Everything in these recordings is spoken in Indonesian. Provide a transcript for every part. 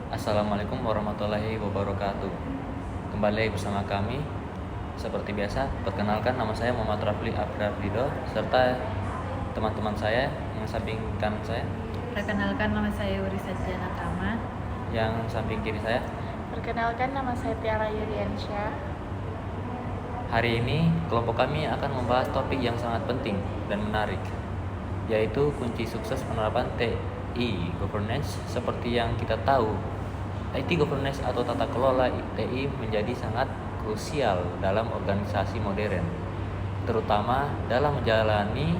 Assalamualaikum warahmatullahi wabarakatuh. Kembali bersama kami. Seperti biasa, perkenalkan nama saya Muhammad Rafli Abdardido serta teman-teman saya yang sampingkan saya, Perkenalkan, nama saya Wuri Sajjana Tama. yang samping kiri saya. Perkenalkan, nama saya Tiara Yuriansyah. Hari ini kelompok kami akan membahas topik yang sangat penting dan menarik, yaitu kunci sukses penerapan TI governance. Seperti yang kita tahu, IT governance atau tata kelola TI menjadi sangat krusial dalam organisasi modern, terutama dalam menjalani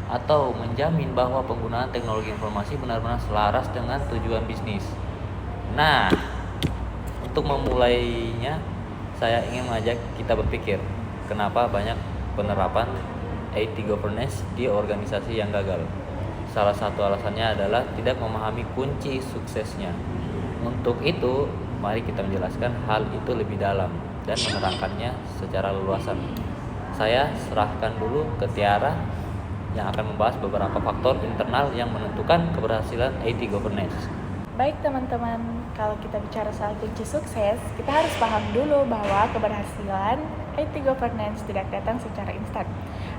atau menjamin bahwa penggunaan teknologi informasi benar-benar selaras dengan tujuan bisnis. Nah, untuk memulainya, saya ingin mengajak kita berpikir, kenapa banyak penerapan IT governance di organisasi yang gagal. Salah satu alasannya adalah tidak memahami kunci suksesnya. Untuk itu, mari kita menjelaskan hal itu lebih dalam dan menerangkannya secara leluasan. Saya serahkan dulu ke Tiara yang akan membahas beberapa faktor internal yang menentukan keberhasilan IT governance. Baik teman-teman, kalau kita bicara soal kunci sukses, kita harus paham dulu bahwa keberhasilan IT governance tidak datang secara instan.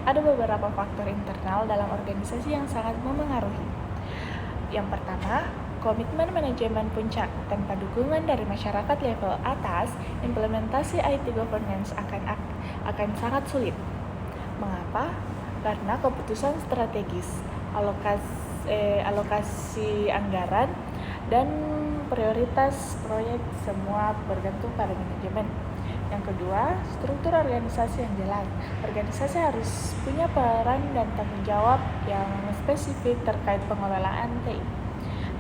Ada beberapa faktor internal dalam organisasi yang sangat memengaruhi. Yang pertama, komitmen manajemen puncak. Tanpa dukungan dari masyarakat level atas, implementasi IT governance akan sangat sulit. Mengapa? Karena keputusan strategis, alokasi anggaran, dan prioritas proyek semua bergantung pada manajemen. Yang kedua, struktur organisasi yang jelas. Organisasi harus punya peran dan tanggung jawab yang spesifik terkait pengelolaan TI.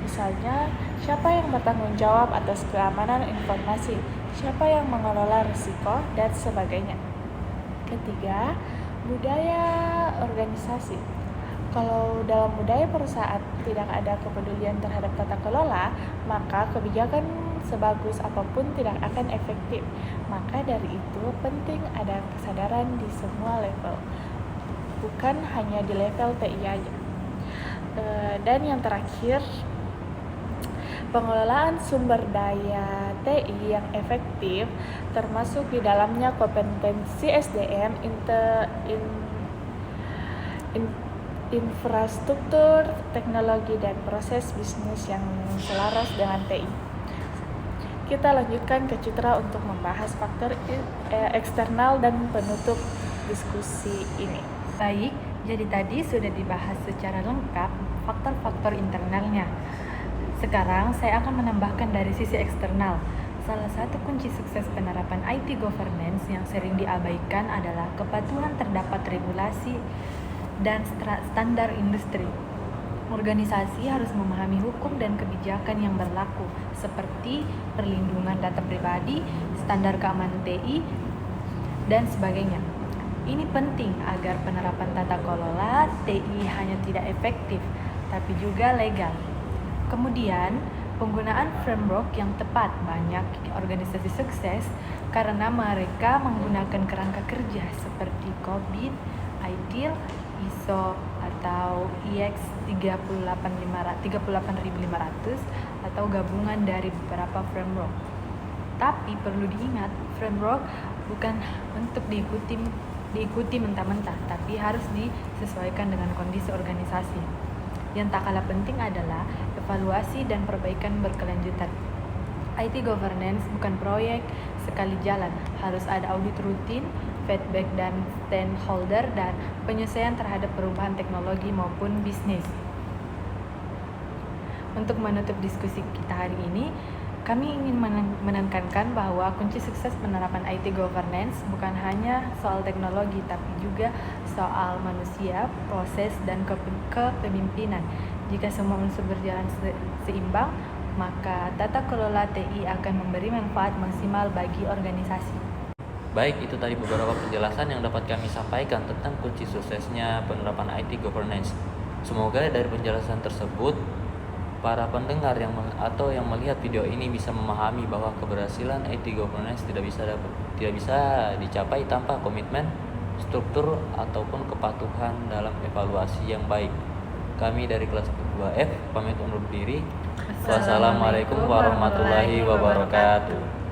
Misalnya, siapa yang bertanggung jawab atas keamanan informasi, siapa yang mengelola risiko, dan sebagainya. Ketiga, budaya organisasi. Kalau dalam budaya perusahaan tidak ada kepedulian terhadap tata kelola, maka kebijakan sebagus apapun tidak akan efektif. Maka dari itu penting ada kesadaran di semua level, bukan hanya di level TI aja. Dan yang terakhir, pengelolaan sumber daya TI yang efektif, termasuk di dalamnya kompetensi SDM, infrastruktur, teknologi, dan proses bisnis yang selaras dengan TI. Kita lanjutkan ke Citra untuk membahas faktor eksternal dan penutup diskusi ini. Baik, jadi tadi sudah dibahas secara lengkap faktor-faktor internalnya. Sekarang saya akan menambahkan dari sisi eksternal. Salah satu kunci sukses penerapan IT governance yang sering diabaikan adalah kepatuhan terhadap regulasi dan standar industri. Organisasi harus memahami hukum dan kebijakan yang berlaku, seperti perlindungan data pribadi, standar keamanan TI, dan sebagainya. Ini penting agar penerapan tata kelola TI hanya tidak efektif, tapi juga legal. Kemudian, penggunaan framework yang tepat. Banyak organisasi sukses karena mereka menggunakan kerangka kerja seperti COBIT, ITIL, ISO atau IEC 38500 atau gabungan dari beberapa framework. Tapi perlu diingat, framework bukan untuk diikuti mentah-mentah, tapi harus disesuaikan dengan kondisi organisasi. Yang tak kalah penting adalah evaluasi dan perbaikan berkelanjutan. IT governance bukan proyek sekali jalan, harus ada audit rutin, feedback dan stakeholder, dan penyesuaian terhadap perubahan teknologi maupun bisnis. Untuk menutup diskusi kita hari ini, kami ingin menekankan bahwa kunci sukses penerapan IT governance bukan hanya soal teknologi, tapi juga soal manusia, proses, dan kepemimpinan. Jika semua unsur berjalan seimbang, maka tata kelola TI akan memberi manfaat maksimal bagi organisasi. Baik, itu tadi beberapa penjelasan yang dapat kami sampaikan tentang kunci suksesnya penerapan IT governance. Semoga dari penjelasan tersebut, para pendengar yang melihat video ini bisa memahami bahwa keberhasilan IT governance tidak bisa dicapai tanpa komitmen, struktur, ataupun kepatuhan dalam evaluasi yang baik. Kami dari kelas 2F pamit undur diri. Wassalamualaikum warahmatullahi wabarakatuh.